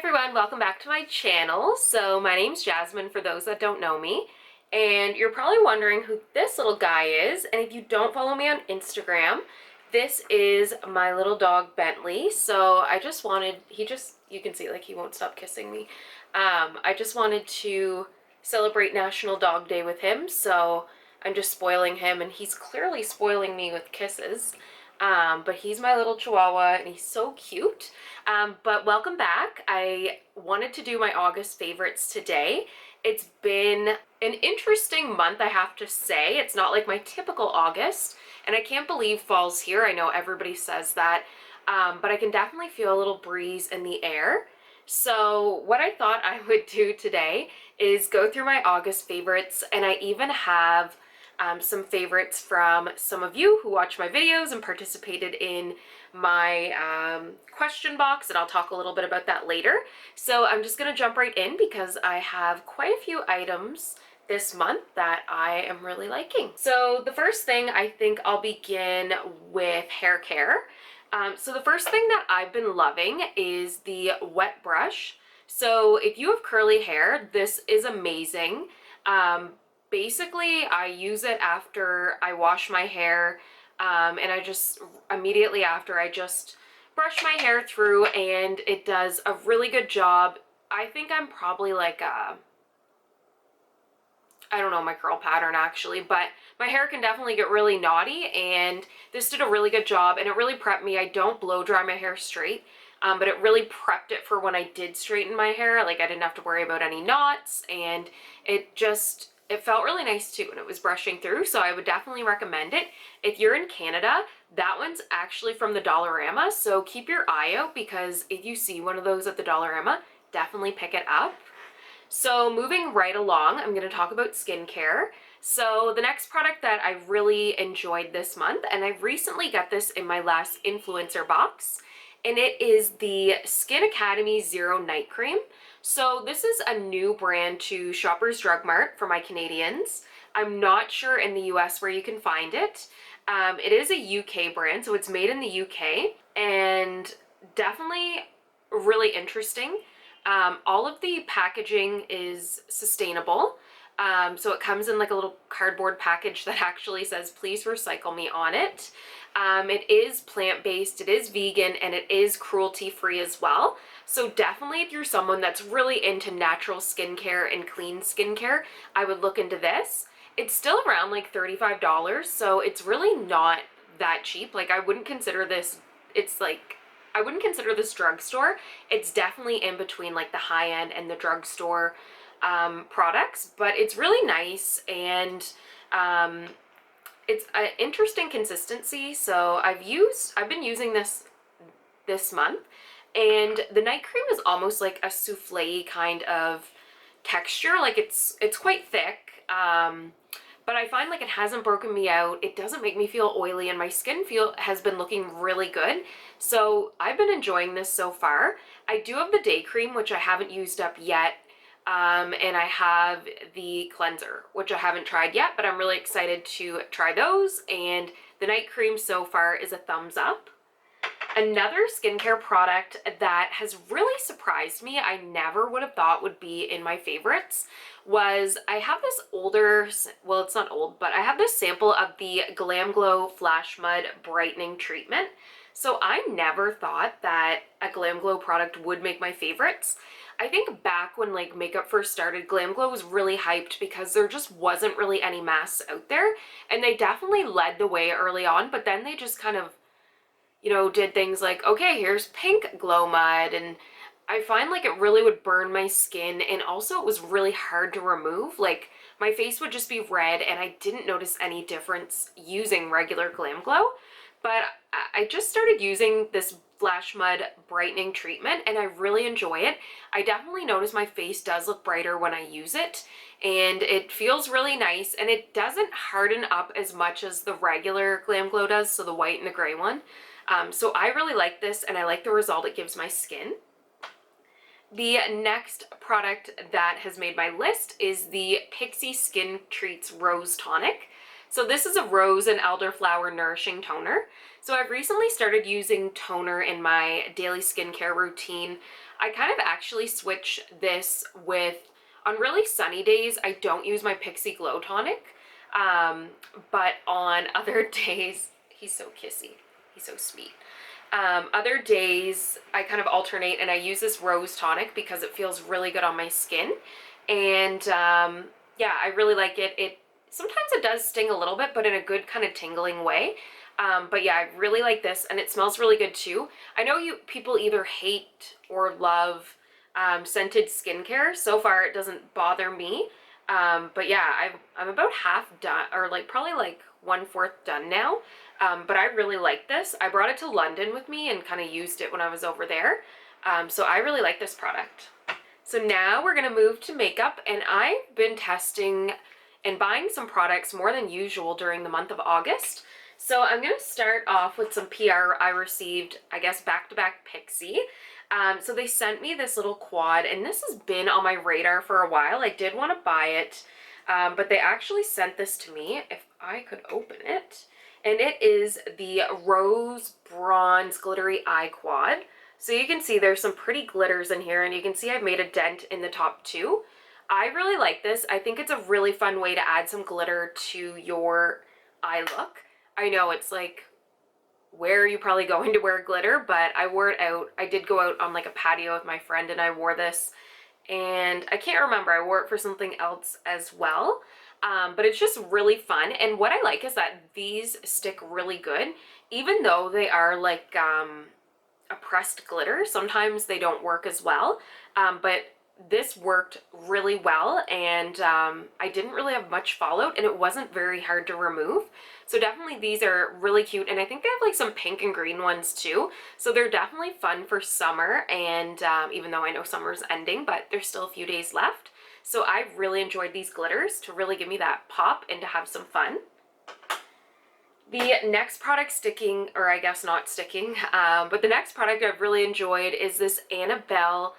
everyone, welcome back to my channel. So my name's Jasmine for those that don't know me, and you're probably wondering who this little guy is, and if you don't follow me on Instagram, this is my little dog Bentley. So I just wanted, you can see like he won't stop kissing me. I just wanted to celebrate National Dog Day with him, so I'm just spoiling him, and he's clearly spoiling me with kisses. But he's my little Chihuahua and he's so cute. But welcome back. I wanted to do my August favorites today. It's been an interesting month, I have to say. It's not like my typical August, and I can't believe fall's here. I know everybody says that, but I can definitely feel a little breeze in the air. So what I thought I would do today is go through my August favorites, and I even have some favorites from some of you who watch my videos and participated in my question box, and I'll talk a little bit about that later. So I'm just going to jump right in because I have quite a few items this month that I am really liking. So the first thing, I think I'll begin with hair care. So the first thing that I've been loving is the WetBrush. So if you have curly hair, this is amazing. Basically, I use it after I wash my hair, and I just immediately after I just brush my hair through, and it does a really good job. I think I'm probably like I don't know my curl pattern actually, but my hair can definitely get really knotty, and this did a really good job, and it really prepped me. I don't blow dry my hair straight, but it really prepped it for when I did straighten my hair. Like I didn't have to worry about any knots, and it felt really nice too when it was brushing through, so I would definitely recommend it. If you're in Canada, that one's actually from the Dollarama, so keep your eye out, because if you see one of those at the Dollarama, definitely pick it up. So moving right along, I'm going to talk about skincare. So the next product that I really enjoyed this month, and I recently got this in my last influencer box, and it is the Skin Academy Zero Night Cream. So this is a new brand to Shoppers Drug Mart for my Canadians. I'm not sure in the US where you can find it. It is a UK brand, so it's made in the UK, and definitely really interesting. All of the packaging is sustainable. So it comes in like a little cardboard package that actually says, "Please recycle me" on it. It is plant-based, it is vegan, and it is cruelty-free as well. So definitely if you're someone that's really into natural skincare and clean skincare, I would look into this. It's still around like $35, so it's really not that cheap. Like I wouldn't consider this, I wouldn't consider this drugstore. It's definitely in between like the high-end and the drugstore products, but it's really nice, and it's an interesting consistency. So I've been using this month, and the night cream is almost like a souffle kind of texture. Like it's quite thick, but I find like it hasn't broken me out. It doesn't make me feel oily, and my skin has been looking really good. So I've been enjoying this so far. I do have the day cream, which I haven't used up yet. And I have the cleanser, which I haven't tried yet, but I'm really excited to try those. And the night cream so far is a thumbs up. Another skincare product that has really surprised me, I never would have thought would be in my favorites, was I have this older, well, it's not old, but I have this sample of the Glam Glow Flash Mud Brightening Treatment. So I never thought that a Glam Glow product would make my favorites. I think back when like makeup first started, Glam Glow was really hyped because there just wasn't really any masks out there, and they definitely led the way early on, but then they just kind of, you know, did things like, okay, here's pink glow mud, and I find like it really would burn my skin, and also it was really hard to remove. Like my face would just be red, and I didn't notice any difference using regular Glam Glow. But I just started using this Flash Mud Brightening Treatment, and I really enjoy it. I definitely notice my face does look brighter when I use it, and it feels really nice, and it doesn't harden up as much as the regular Glam Glow does, so the white and the gray one. So I really like this, and I like the result it gives my skin. The next product that has made my list is the Pixi Skin Treats Rose Tonic. So this is a rose and elderflower nourishing toner. So I've recently started using toner in my daily skincare routine. I kind of actually switch this with, on really sunny days, I don't use my Pixi Glow Tonic, but on other days, he's so kissy, he's so sweet. Other days, I kind of alternate and I use this Rose Tonic because it feels really good on my skin. And yeah, I really like it. Sometimes it does sting a little bit, but in a good kind of tingling way. But yeah, I really like this, and it smells really good too. I know people either hate or love scented skincare. So far, it doesn't bother me. But yeah, I'm about half done, or like probably like 1/4 done now. But I really like this. I brought it to London with me and kind of used it when I was over there. So I really like this product. So now we're gonna move to makeup, and I've been testing and buying some products more than usual during the month of August. So I'm gonna start off with some PR I received, I guess, back-to-back Pixi. So they sent me this little quad, and this has been on my radar for a while. I did want to buy it, but they actually sent this to me, if I could open it. And it is the Rose Bronze Glittery Eye Quad. So you can see there's some pretty glitters in here, and you can see I've made a dent in the top too. I really like this. I think it's a really fun way to add some glitter to your eye look. I know it's like, where are you probably going to wear glitter? But I wore it out. I did go out on like a patio with my friend and I wore this. And I can't remember, I wore it for something else as well. But it's just really fun. And what I like is that these stick really good. Even though they are like a pressed glitter, sometimes they don't work as well. But this worked really well, and I didn't really have much fallout, and it wasn't very hard to remove. So definitely these are really cute, and I think they have like some pink and green ones too. So they're definitely fun for summer, and even though I know summer's ending, but there's still a few days left. So I've really enjoyed these glitters to really give me that pop and to have some fun. The next product sticking, or I guess not sticking, but the next product I've really enjoyed is this AnnAbelle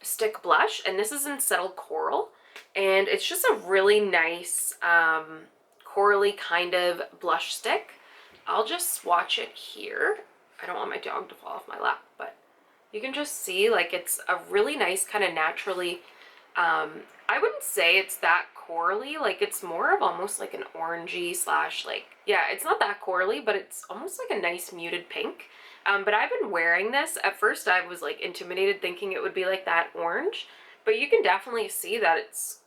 stick blush, and this is in Settled Coral, and it's just a really nice corally kind of blush stick. I'll just swatch it here. I don't want my dog to fall off my lap, but you can just see like it's a really nice kind of naturally, I wouldn't say it's that corally, like it's more of almost like an orangey slash like, yeah, it's not that corally, but it's almost like a nice muted pink. But I've been wearing this. At first I was like intimidated thinking it would be like that orange, but you can definitely see that it's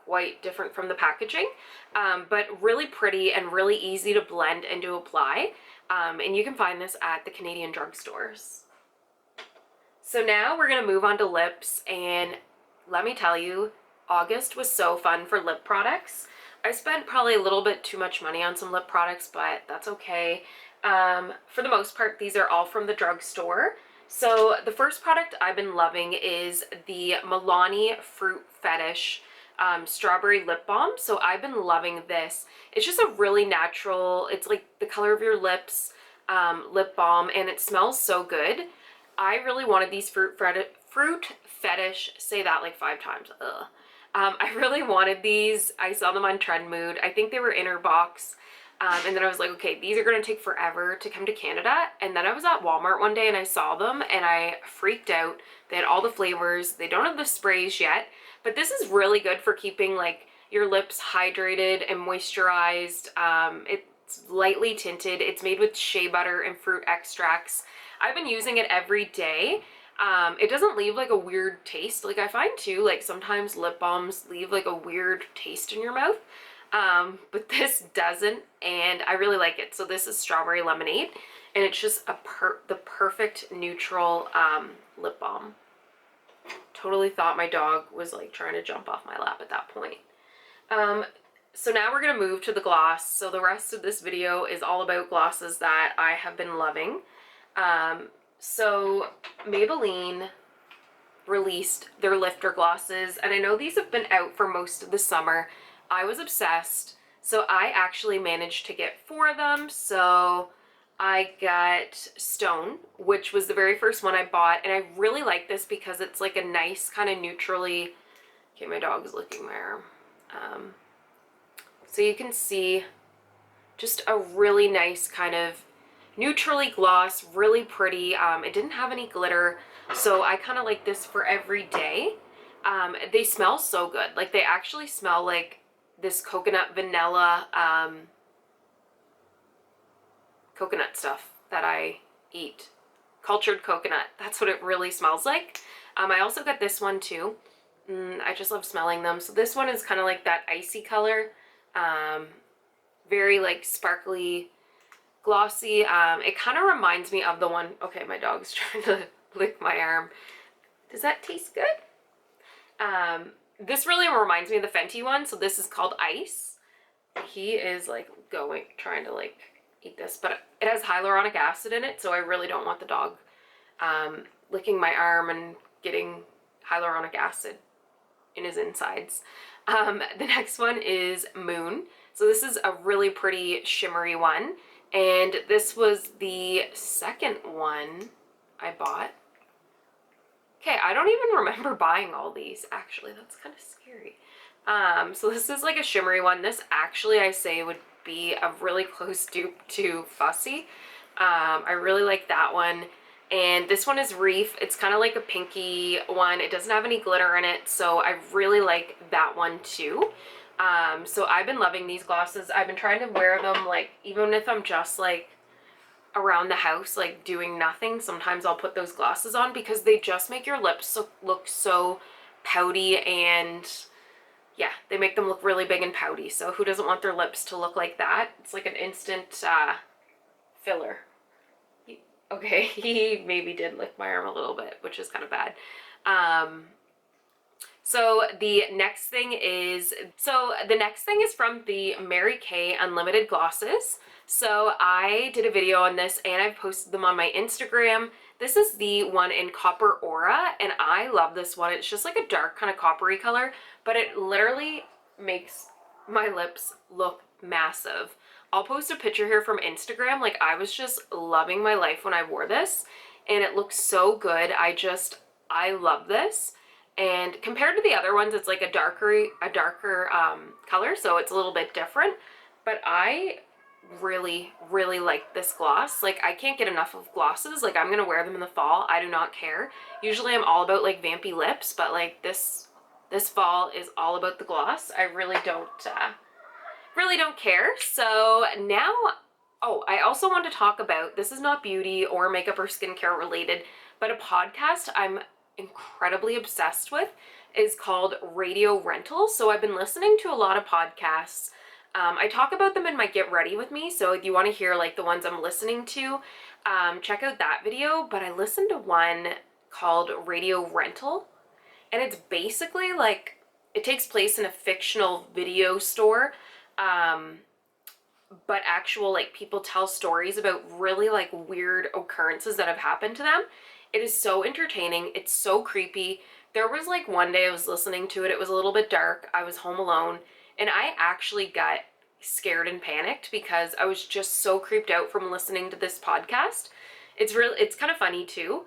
quite different from the packaging, but really pretty and really easy to blend and to apply. And you can find this at the Canadian drugstores. So now we're gonna move on to lips, and let me tell you, August was so fun for lip products. I spent probably a little bit too much money on some lip products, but that's okay. For the most part, these are all from the drugstore. So the first product I've been loving is the Milani Fruit Fetish Strawberry Lip Balm. So I've been loving this. It's just a really natural, it's like the color of your lips lip balm, and it smells so good. I really wanted these Fruit Fetish, say that like 5 times, ugh. I really wanted these. I saw them on Trendmood. I think they were in her box. And then I was like, okay, these are going to take forever to come to Canada. And then I was at Walmart one day and I saw them and I freaked out. They had all the flavors. They don't have the sprays yet, but this is really good for keeping like your lips hydrated and moisturized. It's lightly tinted. It's made with shea butter and fruit extracts. I've been using it every day. It doesn't leave like a weird taste. Like I find too, like sometimes lip balms leave like a weird taste in your mouth. But this doesn't, and I really like it. So this is Strawberry Lemonade, and it's just the perfect neutral lip balm. Totally thought my dog was like trying to jump off my lap at that point. So now we're gonna move to the gloss. So the rest of this video is all about glosses that I have been loving. So Maybelline released their lifter glosses, and I know these have been out for most of the summer. I was obsessed, so I actually managed to get 4 of them. So I got Stone, which was the very first one I bought, and I really like this because it's like a nice kind of neutrally, okay, my dog's licking my arm. So you can see just a really nice kind of neutrally gloss, really pretty. It didn't have any glitter. So I kind of like this for every day. They smell so good. Like they actually smell like this coconut vanilla coconut stuff that I eat. Cultured coconut. That's what it really smells like. I also got this one too. I just love smelling them. So this one is kind of like that icy color. Very like sparkly, glossy. It kind of reminds me of the one, okay, my dog's trying to lick my arm. Does that taste good? This really reminds me of the Fenty one. So this is called Ice. He is like trying to like eat this, but it has hyaluronic acid in it. So I really don't want the dog licking my arm and getting hyaluronic acid in his insides. The next one is Moon. So this is a really pretty shimmery one. And this was the second one I bought. Okay, I don't even remember buying all these, actually. That's kind of scary. So this is like a shimmery one. This actually, I say, would be a really close dupe to Fussy. I really like that one. And this one is Reef. It's kind of like a pinky one. It doesn't have any glitter in it, so I really like that one too. So I've been loving these glosses. I've been trying to wear them, like, even if I'm just like around the house, like doing nothing, sometimes I'll put those glosses on because they just make your lips look so pouty, and yeah, they make them look really big and pouty. So who doesn't want their lips to look like that? It's like an instant filler. Okay, he maybe did lick my arm a little bit, which is kind of bad. So the next thing is from the Mary Kay Unlimited Glosses. So I did a video on this and I've posted them on my Instagram. This is the one in Copper Aura, and I love this one. It's just like a dark kind of coppery color, but it literally makes my lips look massive. I'll post a picture here from Instagram. Like, I was just loving my life when I wore this, and it looks so good. I love this. And compared to the other ones, it's like a darker color, so it's a little bit different. But I really, really like this gloss. Like, I can't get enough of glosses. Like, I'm gonna wear them in the fall. I do not care. Usually I'm all about like vampy lips, but like this fall is all about the gloss. I really don't care. So now, oh, I also want to talk about, this is not beauty or makeup or skincare related, but a podcast I'm incredibly obsessed with is called Radio Rental. So I've been listening to a lot of podcasts. I talk about them in my Get Ready With Me, so if you want to hear like the ones I'm listening to, check out that video. But I listened to one called Radio Rental, and it's basically like, it takes place in a fictional video store, but actual like people tell stories about really like weird occurrences that have happened to them. It is so entertaining. It's so creepy. There was like one day I was listening to it. It was a little bit dark. I was home alone, and I actually got scared and panicked because I was just so creeped out from listening to this podcast. It's kind of funny too.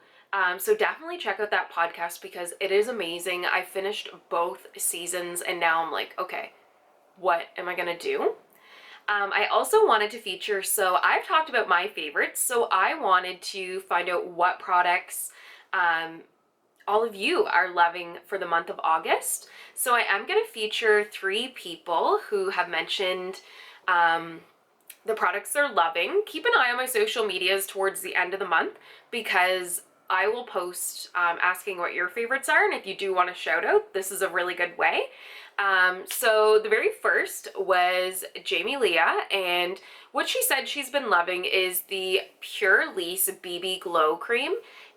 So definitely check out that podcast because it is amazing. I finished both seasons and now I'm like, okay, what am I gonna do? I also wanted to feature, so I've talked about my favorites, so I wanted to find out what products all of you are loving for the month of August. So I am going to feature 3 people who have mentioned the products they're loving. Keep an eye on my social medias towards the end of the month because I will post asking what your favorites are, and if you do want a shout out, this is a really good way. So the very first was Jamie Leah, and what she said she's been loving is the Pure Lease BB Glow Cream,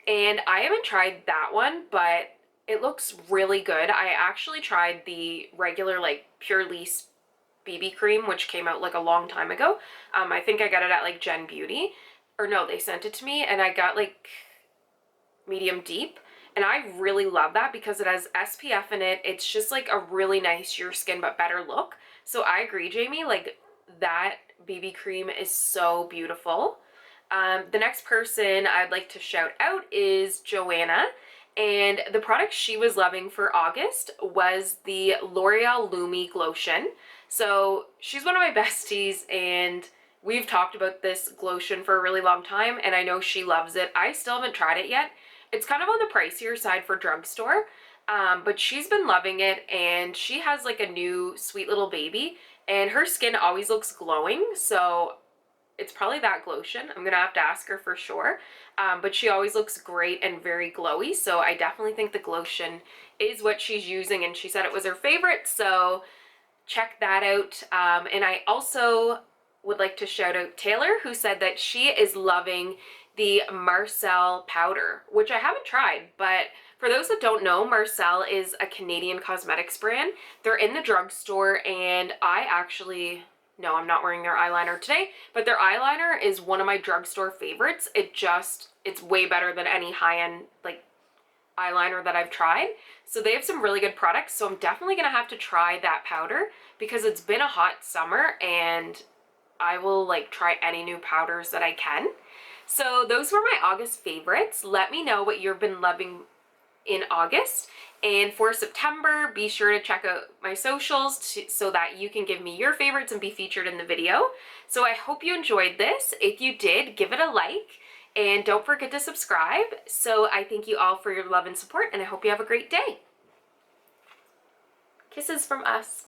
and I haven't tried that one, but it looks really good. I actually tried the regular like Pure Lease BB cream, which came out like a long time ago. I think I got it at like Gen Beauty, or no, they sent it to me, and I got like medium deep. And I really love that because it has SPF in it. It's just like a really nice your skin but better look. So I agree, Jamie, like that BB cream is so beautiful. The next person I'd like to shout out is Joanna. And the product she was loving for August was the L'Oreal Lumi Glotion. So she's one of my besties, and we've talked about this glotion for a really long time, and I know she loves it. I still haven't tried it yet. It's kind of on the pricier side for drugstore, but she's been loving it, and she has like a new sweet little baby, and her skin always looks glowing, so it's probably that Glotion. I'm gonna have to ask her for sure. But she always looks great and very glowy, so I definitely think the Glotion is what she's using, and she said it was her favorite, so check that out. And I also would like to shout out Taylor, who said that she is loving the Marcel Powder, which I haven't tried, but for those that don't know, Marcel is a Canadian cosmetics brand. They're in the drugstore, and I actually, no, I'm not wearing their eyeliner today, but their eyeliner is one of my drugstore favorites. It's way better than any high-end, like, eyeliner that I've tried. So they have some really good products, so I'm definitely gonna have to try that powder because it's been a hot summer, and I will like try any new powders that I can. So those were my August favorites. Let me know what you've been loving in August. And for September, be sure to check out my socials so that you can give me your favorites and be featured in the video. So I hope you enjoyed this. If you did, give it a like. And don't forget to subscribe. So I thank you all for your love and support, and I hope you have a great day. Kisses from us.